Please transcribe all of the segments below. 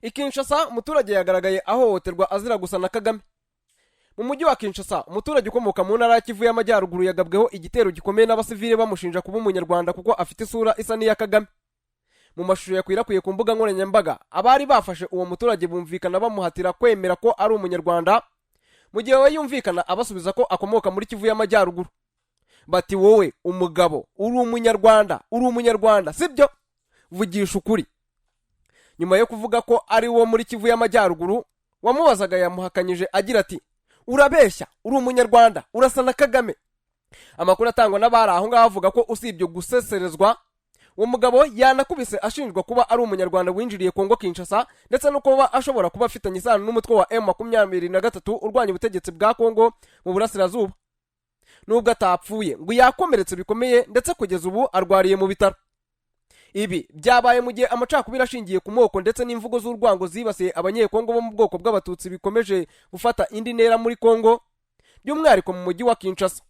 Kinshasa umuturage yagaragaye ahohoterwa azira gusa na Kagame. Mu mujyi wa Kinshasa umuturage ukomoka mu ntara ya Kivu y'Amajyaruguru yagabweho igitero gikomeye n'abasivile bamushinja kuba umunyarwanda kuko afite isura isa n'iya Kagame. Mu mashusho yakwirakwiye ku mbuga nkoranyambaga abari bafashe uwo muturage bumvikana bamuhatira kwemera ko ari umunyarwanda, mu gihe we yumvikana abasubiza ko akomoka muri Kivu y'Amajyaruguru. Bati wowe umugabo uri umunyarwanda sibyo? Vugisha ukuri. Nyuma yo kuvuga ko ari wo muri Kivu y'Amajyaruguru, wamubazaga yamuhakanyije agira ati urabeshya, uri umunyarwanda, urasa na Kagame. Amakuru atangwa n'abari aho ngaho avuga ko usibye guseserezwa, uwo mugabo yanakubise ashinjwa kuba ari umunyarwanda winjiriye Kongo Kinshasa, ndetse no kuba ashobora kuba afitanye isano n'umutwe wa M23 urwanya ubutegetsi bwa Kongo mu burasirazuba. Nubwo atapfuye ngo yakomeretse bikomeye, ndetse kugeza ubu arwariye mu bitaro. Ibi byabaye mu gihe amacakubiri ashingiye ku moko ndetse n'imvugo z'urwango zibasiye abanyekongo bo mu bwoko bw'abatutsi bikomeje gufata indi ntera muri Kongo, by'umwihariko mu mujyi wa Kinshasa.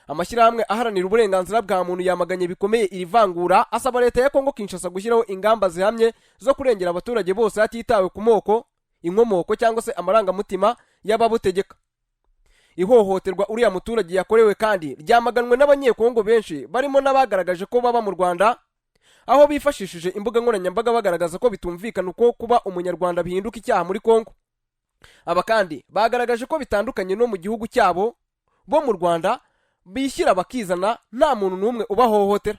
Amashyirahamwe aharanira uburenganzira bwa muntu yamaganye bikomeye iri vangura, asaba leta ya Kongo Kinshasa gushyiraho ingamba zihamye zo kurengera abaturage bose hatitawe ku moko, inkomoko cyangwa se amarangamutima y'ababutegeka. Ihohoterwa uriya muturage yakorewe kandi ryamaganwe n'abanyekongo benshi barimo n'abagaragaje ko baba mu Rwanda, aho bifashishije imbuga nkoranyambaga bagaragaza ko bitumvikana uko kuba umunyarwanda bihinduka icyaha muri Kongo. Aba kandi bagaragaje ko bitandukanye no mu gihugu cyabo, bo mu Rwanda bishyira bakizana nta muntu n'umwe ubahohotera.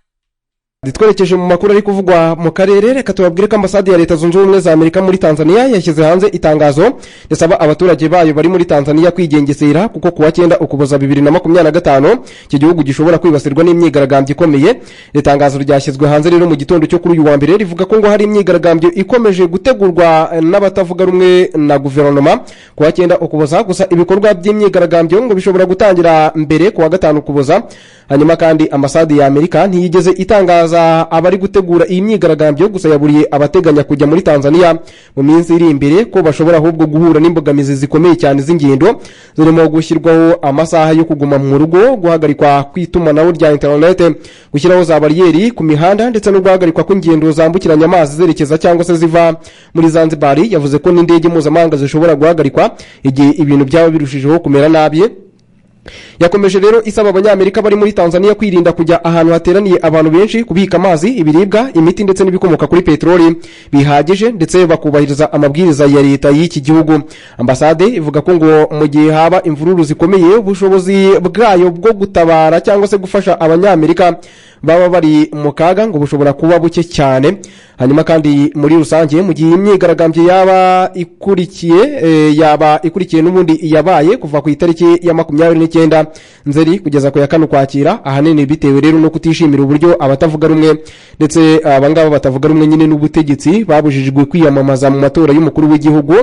Twerekeje mu makuru ari kuvugwa mu karere, reka tubabwire ko ambasade ya Leta Zunze Ubumwe za Amerika muri Tanzania yashyize hanze itangazo risaba abaturage bayo bari muri Tanzania kwigengesera kuko kuwa 9 Ukuboza 2025 iki gihugu gishobora kwibasirwa n'imyigaragambyo ikomeye. Itangazo ryashyizwe hanze rero mu gitondo cyo kuri uyu wa mbere rivuga ko ngo hari imyigaragambyo ikomeje gutegurwa n'abatavuga rumwe na guverinoma kuwa 9 Ukuboza, gusa ibikorwa by'imyigaragambyo ngo bishobora gutangira mbere kuwa 5 Ukuboza. Hanyuma kandi ambasade ya Amerika ntiyigeze itangaza abari gutegura iyi myigaragambyo, gusa yaburiye abateganya kujya muri Tanzania mu minsi iri imbere ko bashobora ahubwo guhura n'imbogamizi zikomeye cyane z'ingendo, zirimo gushyirwaho amasaha yo kuguma mu rugo, guhagarikwa kwitumanaho rya internet, gushyiraho za bariyeri ku mihanda, ndetse no guhagarikwa kw'ingendo zambukiranya amazi zerekeza cyangwa se ziva muri Zanzibar. Yavuze ko n'indege mpuzamahanga zishobora guhagarikwa igihe ibintu byaba birushijeho kumera nabi. Yakomeje rero isaba abanyamerika bari muri Tanzania kwirinda kujya ahantu hateraniye abantu benshi, kubika amazi, ibiribwa, imiti ndetse n'ibikomoka kuri petroli bihagije, ndetse bakubahiriza amabwiriza ya leta y'iki gihugu. Ambasade ivuga ko ngo mu gihe haba imvururu zikomeye, ubushobozi bwayo bwo gutabara cyangwa se gufasha abanyamerika baba bari mu kaga ngo bushobora kuba buke cyane. Hanyuma kandi muri rusange mu gihe imyigaragambyo yaba ikurikiye n'ubundi yabaye kuva ku itariki ya 29 Nzeri kugeza ku ya 4 Ukwakira, ahanini bitewe rero no kutishimira uburyo abatavuga rumwe ndetse abangaba batavuga rumwe nyine n'ubutegetsi babujijwe kwiyamamaza mu matora y'umukuru w'igihugu.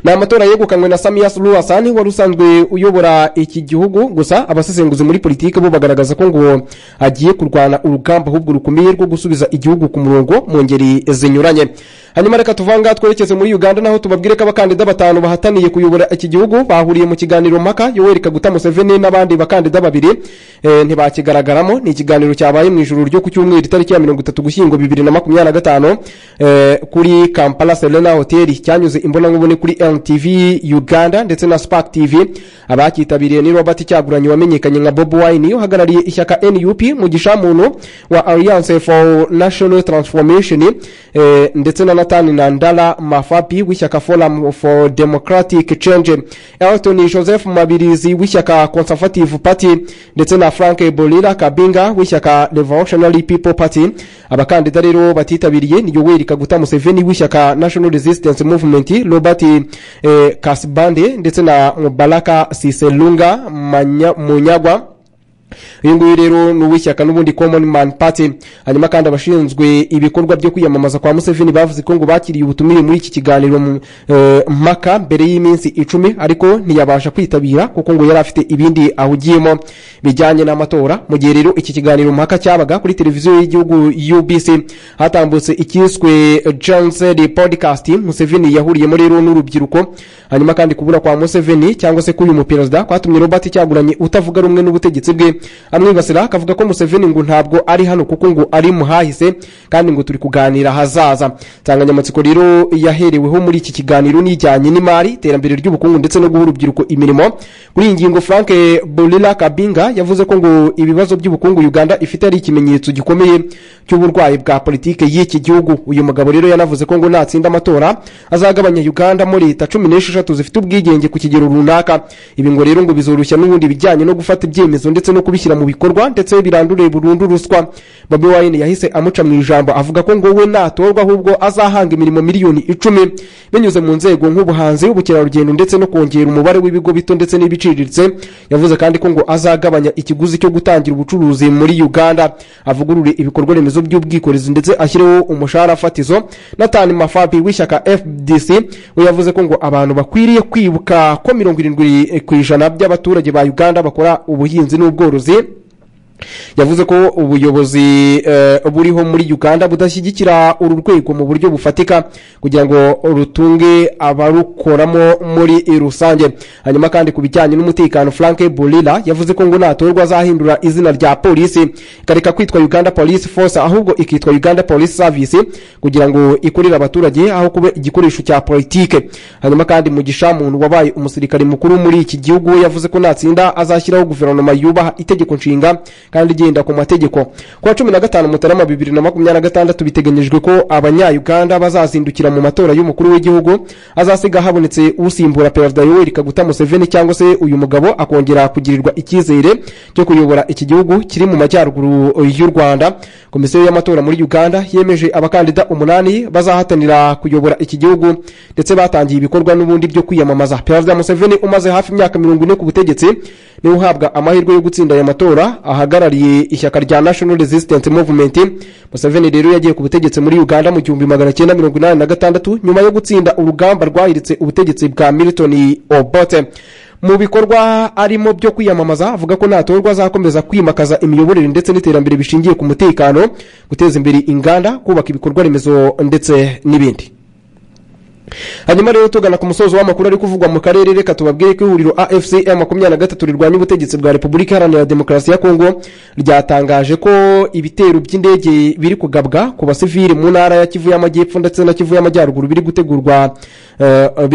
Na amatora yegukanywe na Samia Suluhu Hassan wari usanzwe uyobora iki gihugu, gusa abasesenguzi muri politike bo bagaragaza ko ngo agiye kurwana urugamba ahubwo rukomeye rwo gusubiza igihugu ku murongo mu ngeri zinyuranye. Hanyuma reka tuvanga twerekeze muri Uganda, naho tubabwire ko abakandida 5 bahataniye kuyobora iki gihugu bahuriye mu kiganiro mpaka. Yoweri Kaguta Museveni n'abandi bakandida 2 ntibakigaragaramo. Ni ikiganiro cyabaye mu ijuru ryo ku cyumweru itariki ya 30 Gushyingo 2025 kuri Kampala Serena Hotel, cyanyuze imbona nkubone kuri LTV Uganda ndetse na Spark TV. Abakitabiriye ni Robert Kyagulanyi wamenyekanye nka Bobi Wine uhagarariye ishyaka NUP, Mugisha Muntu wa Alliance for National Transformation ndetse na Nathan Nandala Mafapi w'ishyaka Forum for Democratic Change, Elton Joseph Mabirizi w'ishyaka Conservative Party ndetse na Frank Bolira Kabinga w'ishyaka Revolutionary People Party. Abakandida rero batitabiriye ni Yoweri Kaguta Museveni w'ishyaka National Resistance Movement, Robert Kasibande ndetse na Mubaraka Siselunga Munyagwa. Uyu nguyu rero n'uwishyaka n'ubundi Common Man Party. Hanyuma kandi abashinzwe ibikorwa byo kwiyamamaza kwa Museveni bavuze ko ngo bakiriye ubutumire muri iki kiganiro mpaka mbere y'iminsi 10, ariko ntiyabasha kwitabira kuko ngo yari afite ibindi ahugiyemo bijyanye n'amatora. Mu gihe rero iki kiganiro mpaka cyabaga kuri televiziyo y'igihugu UBC, hatambutse ikiswe Johnson Podcast. Museveni yahuriyemo rero n'urubyiruko. Hanyuma kandi kubura kwa Museveni cyangwa se k'uyu muperezida kwatumye Robert Kyagulanyi utavuga rumwe n'ubutegetsi bwe amwibasira akavuga ko Museveni ngo ntabwo ari hano kuko ngo ari muhahise kandi ngo turi kuganira hazaza. Insanganyamatsiko rero yahereweho muri iki kiganiro n'ijyanye n'imari, iterambere ry'ubukungu ndetse no guha urubyiruko imirimo. Kuri iyi ngingo Frank Bolila Kabinga yavuze ko ngo ibibazo by'ubukungu Uganda ifite ari ikimenyetso gikomeye cy'uburwayi bwa politike y'iki gihugu. Uyu mugabo rero yanavuze ko ngo natsinda amatora azagabanya Uganda muri leta 16 zifite ubwigenge ku kigero runaka. Ibi ngo rero ngo bizoroshya n'ubundi bijyanye no gufata ibyemezo ndetse no kubishyira mu bikorwa ndetse birandure burundu ruswa. Bobi Wine yahise amuca mu ijambo avuga ko ngo we natorwa ahubwo azahanga imirimo miliyoni 10 binyuze mu nzego nk'ubuhanzi, ubukerarugendo ndetse no kongera umubare w'ibigo bito ndetse n'ibiciriritse. Yavuze kandi ko ngo azagabanya ikiguzi cyo gutangira ubucuruzi muri Uganda, avugurure ibikorwa remezo by'ubwikorezi ndetse ashyireho umushahara fatizo. Nathan Mafabi w'ishyaka FDC we yavuze ko ngo abantu bakwiriye kwibuka ko 70% by'abaturage ba Uganda bakora ubuhinzi n'ubworozi. Yavuze ko ubuyobozi buriho muri Uganda budashyigikira uru rwego mu buryo bufatika kugira ngo rutunge abarukoramo muri rusange. Hanyuma kandi kubijyanye n'umutekano Frank Bolila yavuze ko ngo natorwa azahindura izina rya polisi ikareka kwitwa Uganda Police Force ahubwo ikitwa Uganda Police Service kugira ngo ikorere abaturage aho kuba igikoresho cya politike. Hanyuma kandi Mugisha muntu wabaye umusirikare mukuru muri iki gihugu yavuze ko natsinda azashyiraho guverinoma yubaha itegeko nshinga kandi igenda ku mategeko. Kwa 15 Mutarama 2026 biteganyijwe ko abanya-Uganda bazazindukira mu matora y'umukuru w'igihugu, azasiga habonetse usimbura Perezida Yoweri Kaguta Museveni cyangwa se uyu mugabo akongera kugirirwa icyizere cyo kuyobora iki gihugu kiri mu majyaruguru y'u Rwanda. Komisiyo y'amatora muri Uganda yemeje abakandida 8 bazahatanira kuyobora iki gihugu ndetse batangiye ibikorwa n'ubundi byo kwiyamamaza. Perezida Museveni umaze hafi imyaka 40 ku butegetsi ni uhabwa amahirwe yo gutsinda aya matora ahagarariye ishyaka rya National Resistance Movement. Museveni rero yagiye ku butegetsi muri Uganda mu 1986 nyuma yo gutsinda urugamba rwahiritse ubutegetsi bwa Milton Obote. Mu bikorwa arimo byo kwiyamamaza avuga ko natorwa azakomeza kwimakaza imiyoborere ndetse n'iterambere bishingiye ku mutekano, guteza imbere inganda, kubaka ibikorwa remezo ndetse n'ibindi. Hanyuma rero tugana ku musozo w'amakuru ari kuvugwa mu karere, reka tubabwire ko ihuriro AFC M23 rirwanya ubutegetsi bwa Repubulika Iharanira Demokarasi ya Kongo ryatangaje ko ibitero by'indege biri kugabwa ku basivili mu ntara ya Kivu y'Amajyepfo ndetse na Kivu y'Amajyaruguru biri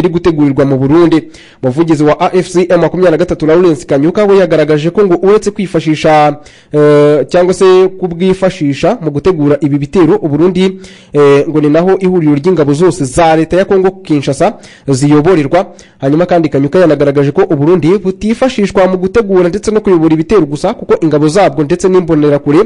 gutegurirwa mu Burundi. Umuvugizi wa AFC M23 Lawrence Kanyuka we yagaragaje ko ngo uretse kwifashisha cyangwa se kubwifashisha mu gutegura ibi bitero Uburundi ngo ni naho ihuriro ry'ingabo zose za leta ya Kongo Kinshasa ziyoborerwa. Hanyuma kandi Kanyuka yanagaragaje ko Uburundi butifashishwa mu gutegura ndetse no kuyobora ibitero gusa kuko ingabo zabwo ndetse n'imbonera kure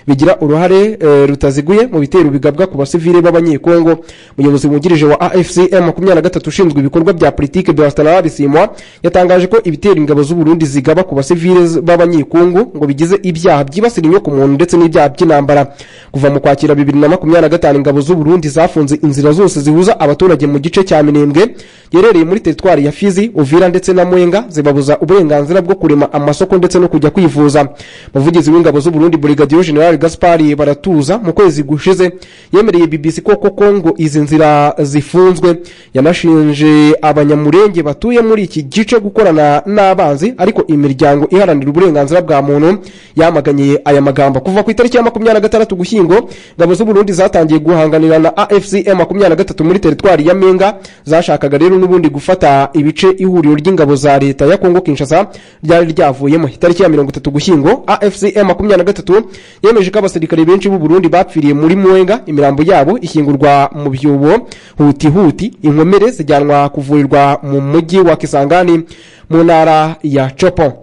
bigira uruhare rutaziguye mu bitero bigabwa ku basivile b'abanyekongo. Umuyobozi wungirije wa AFC M23 ushinzwe ibikorwa bya politike Bertrand Bisimwa yatangaje ko ibitero ingabo z'u Burundi zigaba ku basivile b'abanyekongo ngo bigize ibyaha byibasira inyoko muntu ndetse n'ibyaha by'intambara. Kuva mu kwakira 2025 ingabo z'u Burundi zafunze inzira zose zihuza abaturage mu gice cya Minembwe yerereye muri teritwari ya Fizi, Uvira ndetse na Mwenga, zibabuza uburenganzira bwo kurema amasoko ndetse no kujya kwivuza. Umuvugizi w'ingabo z'u Burundi Brigadier General Gaspard Baratuza mu kwezi gushize yemereye BBC ko Kongo izi nzira zifunzwe. Yanashinje abanyamurenge batuye muri iki gice gukorana n'abanzi, ariko imiryango iharanira uburenganzira bwa muntu yamaganye aya magambo. Kuva ku itariki ya 26 Gushyingo ingabo z'u Burundi zatangiye guhanganira na AFC M23 muri teritwari ya Menga, zashakaga rero n'ubundi gufata ibice ihuriro ry'ingabo za leta ya Kongo Kinshasa ryari ryavuyemo. Itariki ya 30 Gushyingo AFC M23 yemeje ko abasirikare benshi b'u Burundi bapfiriye muri Mwenga, imirambo yabo ishyingurwa mu byobo huti inkomere zijyanwa kuvurirwa mu mujyi wa Kisangani mu ntara ya Chopo.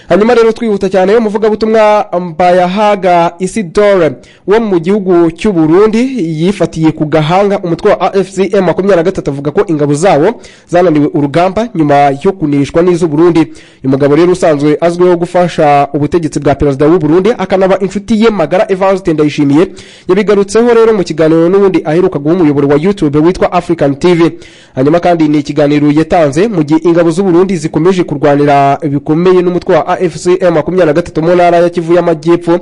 Hanyuma rero twihuta cyane yo muvuga butumwa Mbayahaga Isidore wo mu gihugu cy'u Burundi yifatiye ku gahanga umutwe wa AFC M23 avuga ko ingabo zabo zananiwe urugamba nyuma yo kunishwa n'iz'u Burundi. Uyu mugabo rero usanzwe azwiho gufasha ubutegetsi bwa Perezida w'u Burundi akanaba inshuti ye magara Evariste Ndayishimiye yabigarutseho rero mu kiganiro n'ubundi aheruka guha umuyoboro wa YouTube witwa African TV. Hanyuma kandi ni ikiganiro yatanze mu gihe ingabo z'u Burundi zikomeje kurwanira bikomeye n'umutwe wa AFC M23 mu ntara ya Kivu y'Amajyepfo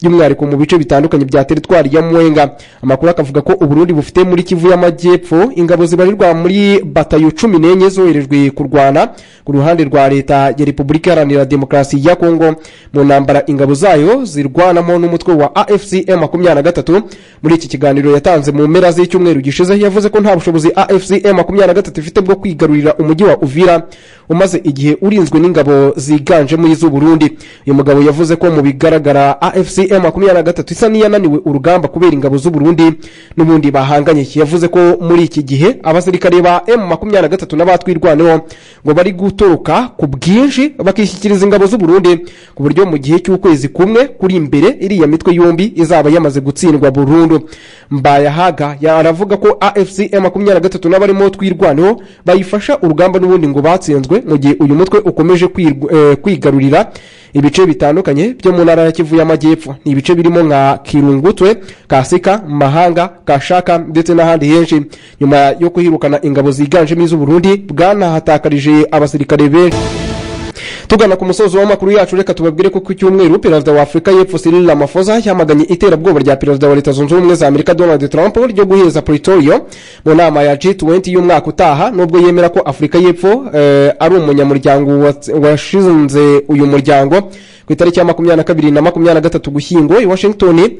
by'umwihariko mu bice bitandukanye bya teritwari ya Mwenga. Amakuru akavuga ko Uburundi bufite muri Kivu y'Amajyepfo ingabo zibarirwa muri batayo 14 zoherejwe kurwana ku ruhande rwa leta ya Repubulika Iharanira Demokarasi ya Kongo mu ntambara ingabo zayo zirwanamo n'umutwe wa AFCM 23. Muri iki kiganiro yatanze mu mpera z'icyumweru gishize yavuze ko nta bushobozi AFCM 23 ifite bwo kwigarurira umujyi wa Uvira umaze igihe urinzwe n'ingabo ziganjemo iz'u Burundi. Uyu mugabo yavuze ko mu bigaragara AFCM 23 isa niyananiwe urugamba kubera ingabo z'u Burundi n'ubundi bahanganye. Yavuze ko muri iki gihe abasirikare ba M23 n'abatwirwaneho ngo bari gutoroka ku bwinshi bakishyikiriza ingabo z'u Burundi ku buryo mu gihe cy'ukwezi kumwe kuri imbere iriya mitwe yombi izaba yamaze gutsindwa burundu. Mbayahaga yaravuga ko AFCM 23 n'abarimo twirwaneho bayifasha urugamba n'ubundi ngo batsinzwe mu gihe uyu mutwe ukomeje kwigarurira ibice bitandukanye byo mu ntara ya Kivu y'Amajyepfo. Ni ibice birimo nka Kirungutwe, Kasika, Mahanga, Kashaka ndetse n'ahandi henshi. Nyuma yo kuhirukana ingabo ziganjemo iz'u Burundi bwanahatakarije abasirikare benshi. Tugana ku musozo w'amakuru yacu reka tubabwire ko ku cyumweru Perezida wa Afrika y'Epfo Cyril Ramaphosa yamaganye iterabwoba rya Perezida wa Leta Zunze Ubumwe za Amerika Donald Trump ryo guheza Pretoria mu nama ya G20 y'umwaka utaha, nubwo yemera ko Afrika y'Epfo ari umunyamuryango washinze uyu muryango ku itariki ya 22 na 23 Gushyingo i Washington.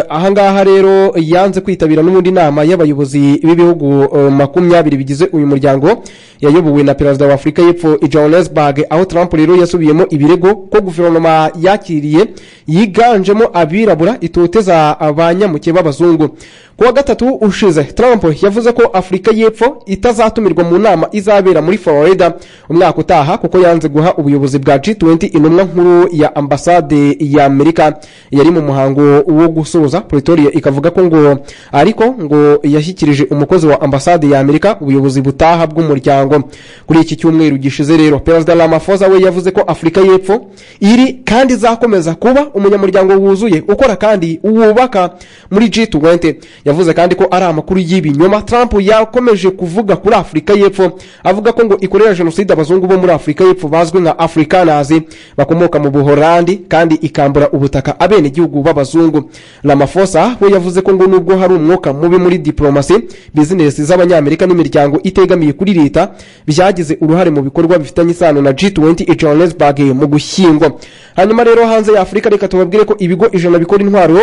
Ahangaha rero yanze kwitabira n'ubundi nama y'abayobozi b'ibihugu 20 bigize uyu muryango yayobowe na Perezida wa Afrika y'Epfo i Johannesburg, aho Trump rero yasubiyemo ibirego ko guverinoma yakiriye yiganjemo abirabura itoteza abanyamuke b'abazungu. Kuwa gatatu ushize Trump yavuze ko Afrika y'Epfo itazatumirwa mu nama izabera muri Florida umwaka utaha kuko yanze guha ubuyobozi bwa G20 intumwa nkuru ya ambasade ya Amerika yari mu muhango wo gusoza Pretoria. Ikavuga ko ngo ariko ngo yashyikirije umukozi wa ambasade ya Amerika ubuyobozi butaha bw'umuryango. Kuri iki cyumweru gishize rero Perezida Ramaphosa we yavuze ko Afrika y'Epfo iri kandi zakomeza kuba umunyamuryango wuzuye ukora kandi uwubaka muri G20. Yavuze kandi ko ari amakuru y'ibinyoma Trump yakomeje kuvuga kuri Afrika y'Epfo, avuga ko ngo ikorera genocide abazungu bo muri Afrika y'Epfo bazwi nka Afrikaners bakomoka mu Buholandi kandi ikambura ubutaka abene gihugu b'abazungu. Ramaphosa we yavuze ko ngo nubwo hari umwuka mubi muri diplomasi, business z'abanyamerika n'imiryango itegamiye kuri leta byagize uruhare mu bikorwa bifitanye isano na G20 i Johannesburg mu Gushyingo. Hanyuma rero hanze ya Afrika reka tubabwire ko ibigo 100 bikora intwaro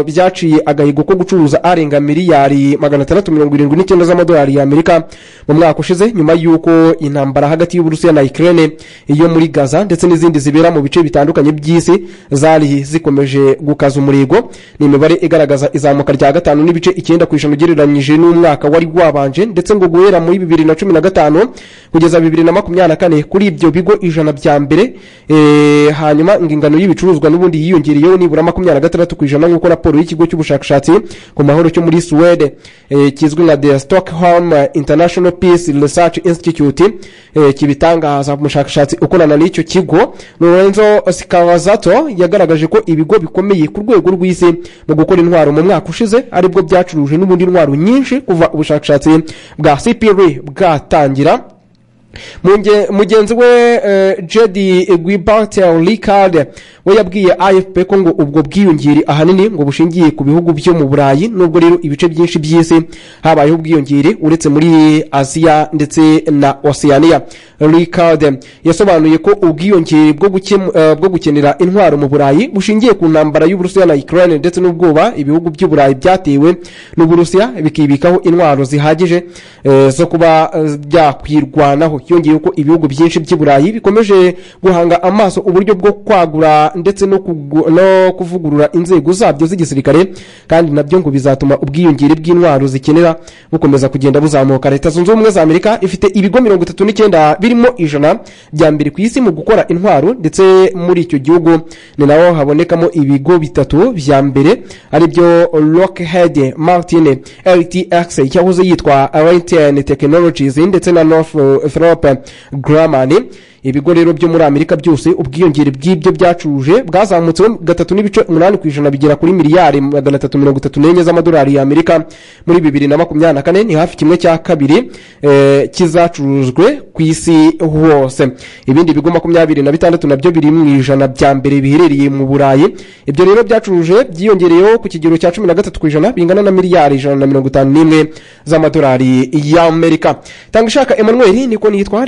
byaciye agahigo ko gucuruza arenga miliyari 679 z'amadolari ya Amerika mu mwaka ushize, nyuma yuko intambara hagati y'Uburusiya na Ukraine iyo muri Gaza ndetse n'izindi zibera mu bice bitandukanye by'isi zari zikomeje gukaza umurego. Ni imibare igaragaza izamuka rya 5.9% ugereranyije n'umwaka wari wabanje, ndetse ngo guhera muri 2015 kugeza 2024 kuri ibyo bigo 100 bya mbere. Hanyuma ingano y'ibicuruzwa n'ubundi yiyongereyeho nibura 26% nk'uko raporo y'ikigo cy'ubushakashatsi ku mahoro cyo muri Sweden kizwi nka The Stockholm International Peace Research Institute kibitangaza. Umushakashatsi ukorana n'icyo kigo Lorenzo Scavazato yagaragaje ko ibigo bikomeye ku rwego rw'isi mu gukora intwaro mu mwaka ushize aribwo byacuruje n'ubundi intwaro nyinshi kuva ubushakashatsi bwa CPR bwatangira. Mugenzi we Jedi Guibartel Ricard we yabwiye AFP ko ngo ubwo bwiyongere ahanini ngo bushingiye ku bihugu byo mu Burayi, nubwo rero ibice byinshi by'isi habayeho ubwiyongere uretse muri Asia ndetse na Oceania. Ricard yasobanuye ko ubwiyongere bwo gukenera intwaro mu Burayi bushingiye ku ntambara y'Uburusiya na Ukraine ndetse n'ubwoba ibihugu by'u Burayi byatewe n'Uburusiya bikibikaho intwaro zihagije zo kuba byakwirwanaho. Yongeye ko ibihugu byinshi by'i Burayi bikomeje guhanga amaso uburyo bwo kwagura ndetse no kuvugurura inzego zabyo z'igisirikare, kandi nabyo ngo bizatuma ubwiyongere bw'intwaro zikenera bukomeza kugenda buzamuka. Leta Zunze Ubumwe za Amerika ifite ibigo 39 birimo 100 bya mbere ku isi mu gukora intwaro, ndetse muri icyo gihugu ni naho habonekamo ibigo bitatu bya mbere ari byo Lockheed Martin LTX cyahoze yitwa Raytheon Technologies ndetse na Northrop Grumman. ibigo rero byo muri Amerika byose ubwiyongere bw'ibyo byacuruje bwazamutseho 3.8% bigera kuri miliyari 334 z'amadolari ya Amerika muri 2024. ni hafi kimwe cya kabiri kizacurujwe ku isi hose. ibindi bigo 26 nabyo biri mu ijana bya mbere biherereye mu Burayi. ibyo rero byacuruje byiyongereyeho ku kigero cya 13% bingana na miliyari 151 z'amadolari ya Amerika. Tangishaka Emmanuel niko nitwa